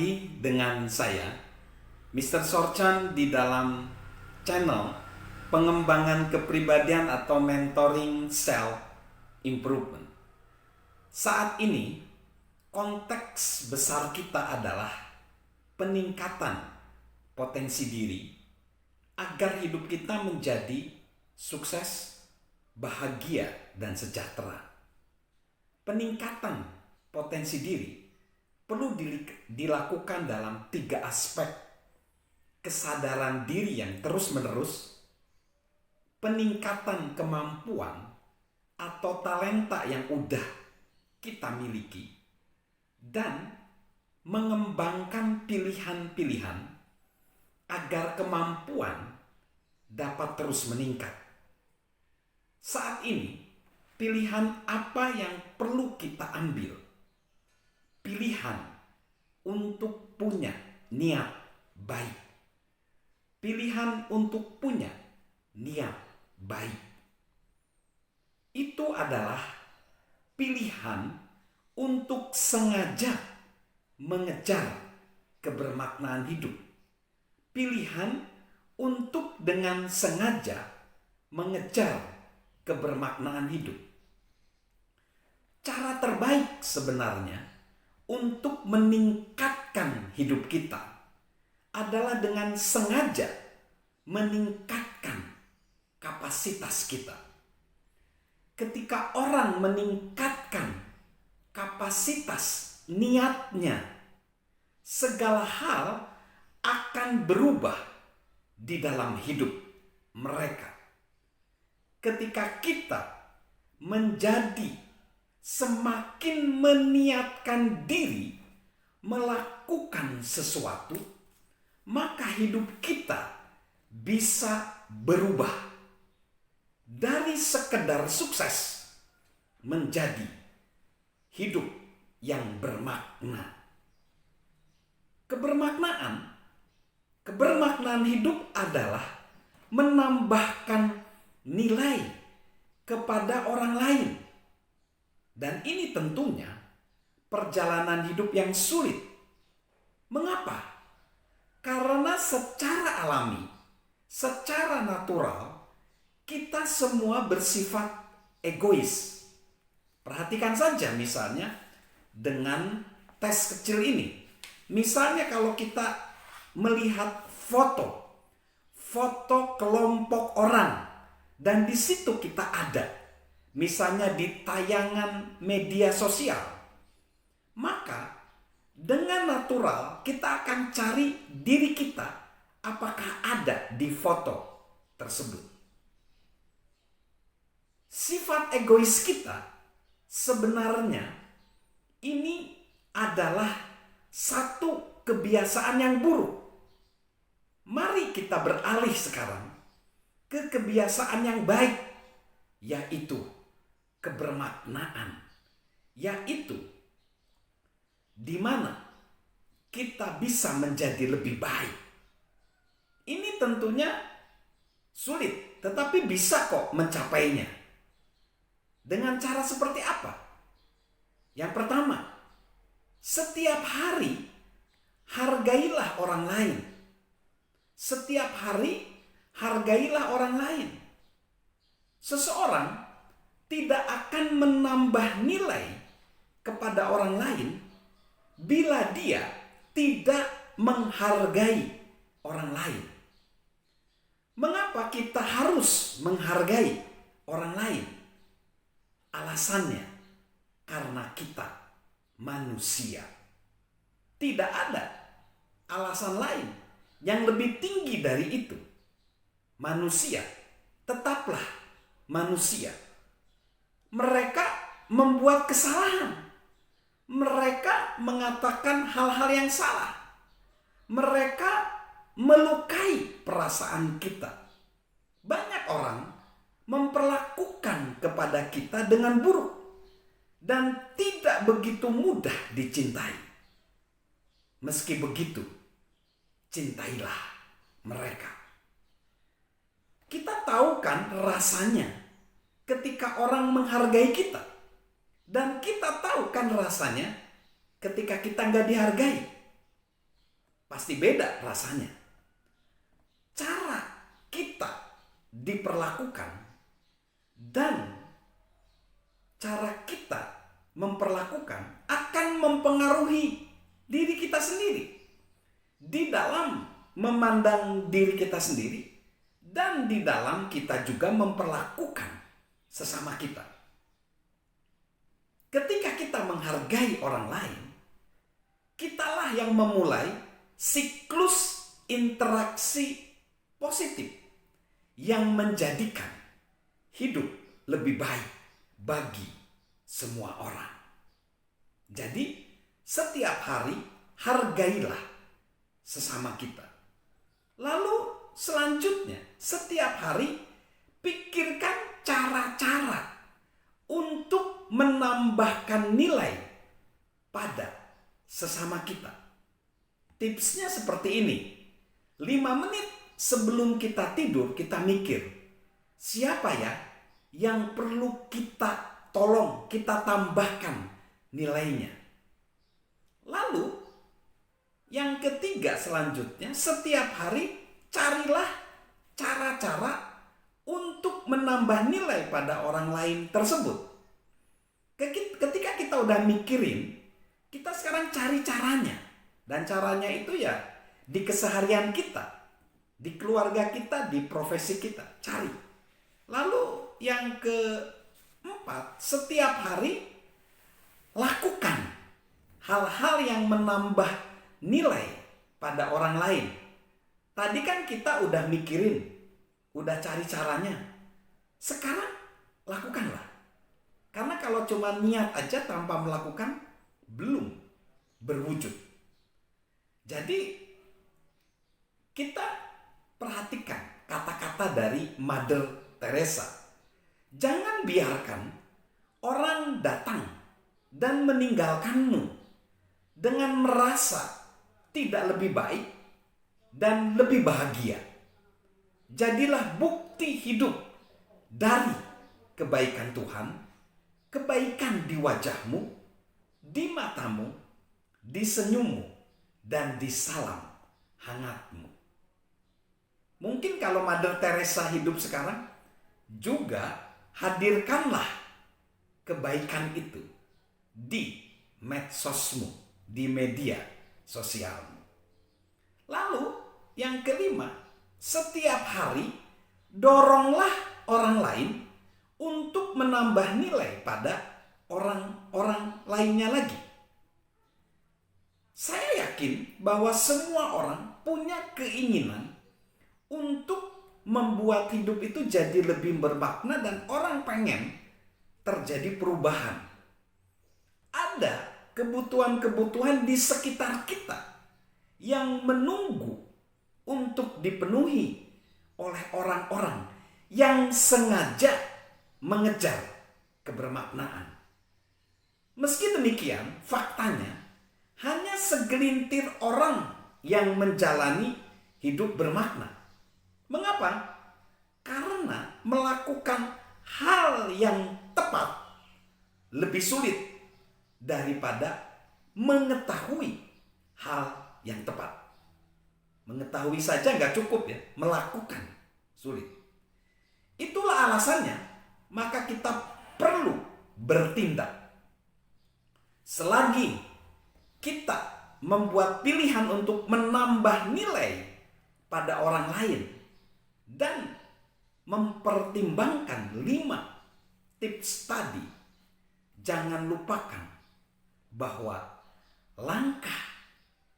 lagi dengan saya, Mr. Sorchan, di dalam channel pengembangan kepribadian atau mentoring self improvement. Saat ini, konteks besar kita adalah peningkatan potensi diri agar hidup kita menjadi sukses, bahagia, dan sejahtera. Peningkatan potensi diri perlu dilakukan dalam 3 aspek: kesadaran diri yang terus-menerus, peningkatan kemampuan atau talenta yang udah kita miliki, dan mengembangkan pilihan-pilihan agar kemampuan dapat terus meningkat. Saat ini, pilihan apa yang perlu kita ambil? Pilihan untuk punya niat baik. Pilihan untuk punya niat baik. Itu adalah pilihan untuk sengaja mengejar kebermaknaan hidup. Pilihan untuk dengan sengaja mengejar kebermaknaan hidup. Cara terbaik sebenarnya untuk meningkatkan hidup kita adalah dengan sengaja meningkatkan kapasitas kita. Ketika orang meningkatkan kapasitas niatnya, segala hal akan berubah di dalam hidup mereka. Ketika kita menjadi semakin meniatkan diri melakukan sesuatu, maka hidup kita bisa berubah dari sekedar sukses menjadi hidup yang bermakna. Kebermaknaan hidup adalah menambahkan nilai kepada orang lain. Dan ini tentunya perjalanan hidup yang sulit. Mengapa? Karena secara alami, secara natural, kita semua bersifat egois. Perhatikan saja misalnya dengan tes kecil ini. Misalnya kalau kita melihat foto kelompok orang dan di situ kita ada, misalnya di tayangan media sosial, maka dengan natural kita akan cari diri kita apakah ada di foto tersebut. Sifat egois kita sebenarnya ini adalah satu kebiasaan yang buruk. Mari kita beralih sekarang ke kebiasaan yang baik, yaitu kebermaknaan, yaitu di mana kita bisa menjadi lebih baik. Ini tentunya sulit, tetapi bisa kok mencapainya. Dengan cara seperti apa? Yang pertama, setiap hari hargailah orang lain. Setiap hari hargailah orang lain. Seseorang tidak akan menambah nilai kepada orang lain bila dia tidak menghargai orang lain. Mengapa kita harus menghargai orang lain? Alasannya karena kita manusia. Tidak ada alasan lain yang lebih tinggi dari itu. Manusia tetaplah manusia. Mereka membuat kesalahan. Mereka mengatakan hal-hal yang salah. Mereka melukai perasaan kita. Banyak orang memperlakukan kepada kita dengan buruk dan tidak begitu mudah dicintai. Meski begitu, cintailah mereka. Kita tahu kan rasanya ketika orang menghargai kita. Dan kita tahu kan rasanya ketika kita nggak dihargai. pasti beda rasanya. Cara kita diperlakukan dan cara kita memperlakukan akan mempengaruhi diri kita sendiri di dalam memandang diri kita sendiri dan di dalam kita juga memperlakukan sesama kita. Ketika kita menghargai orang lain, kitalah yang memulai siklus interaksi positif yang menjadikan hidup lebih baik bagi semua orang. Jadi, setiap hari hargailah sesama kita. Lalu selanjutnya, setiap hari pikirkan cara-cara untuk menambahkan nilai pada sesama kita. Tipsnya seperti ini. 5 menit sebelum kita tidur, kita mikir, siapa ya yang perlu kita tolong, kita tambahkan nilainya. Lalu, yang ketiga selanjutnya, setiap hari carilah cara-cara untuk menambah nilai pada orang lain tersebut. Ketika kita udah mikirin, kita sekarang cari caranya. Dan caranya itu ya di keseharian kita, di keluarga kita, di profesi kita. Cari. Lalu yang keempat, setiap hari lakukan hal-hal yang menambah nilai pada orang lain. Tadi kan kita udah mikirin, udah cari caranya. Sekarang lakukanlah. Karena kalau cuma niat aja tanpa melakukan, belum berwujud. Jadi kita perhatikan kata-kata dari Mother Teresa. Jangan biarkan orang datang dan meninggalkanmu dengan merasa tidak lebih baik dan lebih bahagia. Jadilah bukti hidup dari kebaikan Tuhan, kebaikan di wajahmu, di matamu, di senyummu, dan di salam hangatmu. Mungkin kalau Mother Teresa hidup sekarang, juga hadirkanlah kebaikan itu di medsosmu, di media sosialmu. Lalu yang kelima, setiap hari doronglah orang lain untuk menambah nilai pada orang-orang lainnya lagi. Saya yakin bahwa semua orang punya keinginan untuk membuat hidup itu jadi lebih bermakna dan orang pengen terjadi perubahan. Ada kebutuhan-kebutuhan di sekitar kita yang menunggu untuk dipenuhi oleh orang-orang yang sengaja mengejar kebermaknaan. Meski demikian, faktanya hanya segelintir orang yang menjalani hidup bermakna. Mengapa? Karena melakukan hal yang tepat lebih sulit daripada mengetahui hal yang tepat. Mengetahui saja nggak cukup ya, melakukan sulit. Itulah alasannya, maka kita perlu bertindak. Selagi kita membuat pilihan untuk menambah nilai pada orang lain dan mempertimbangkan 5 tips tadi, jangan lupakan bahwa langkah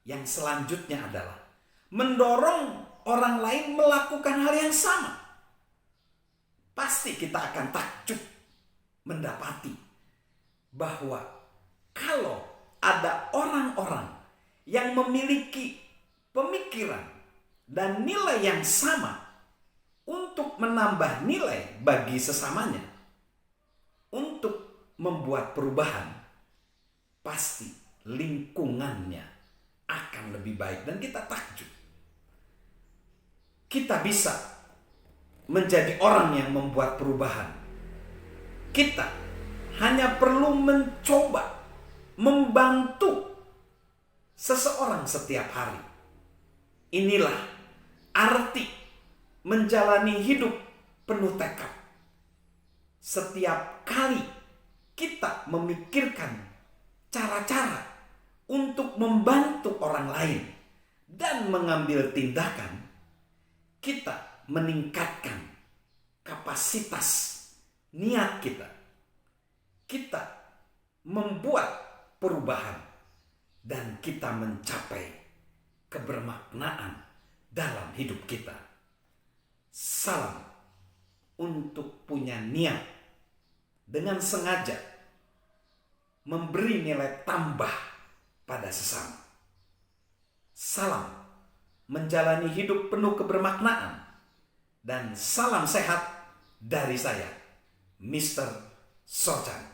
yang selanjutnya adalah mendorong orang lain melakukan hal yang sama. Pasti kita akan takjub mendapati bahwa kalau ada orang-orang yang memiliki pemikiran dan nilai yang sama untuk menambah nilai bagi sesamanya, untuk membuat perubahan, pasti lingkungannya akan lebih baik dan kita takjub. Kita bisa menjadi orang yang membuat perubahan. Kita hanya perlu mencoba membantu seseorang setiap hari. Inilah arti menjalani hidup penuh tekad. Setiap kali kita memikirkan cara-cara untuk membantu orang lain dan mengambil tindakan, kita meningkatkan kapasitas niat kita. Kita membuat perubahan dan kita mencapai kebermaknaan dalam hidup kita. Salam untuk punya niat dengan sengaja memberi nilai tambah pada sesama. Salam menjalani hidup penuh kebermaknaan, dan salam sehat dari saya, Mr. Sojan.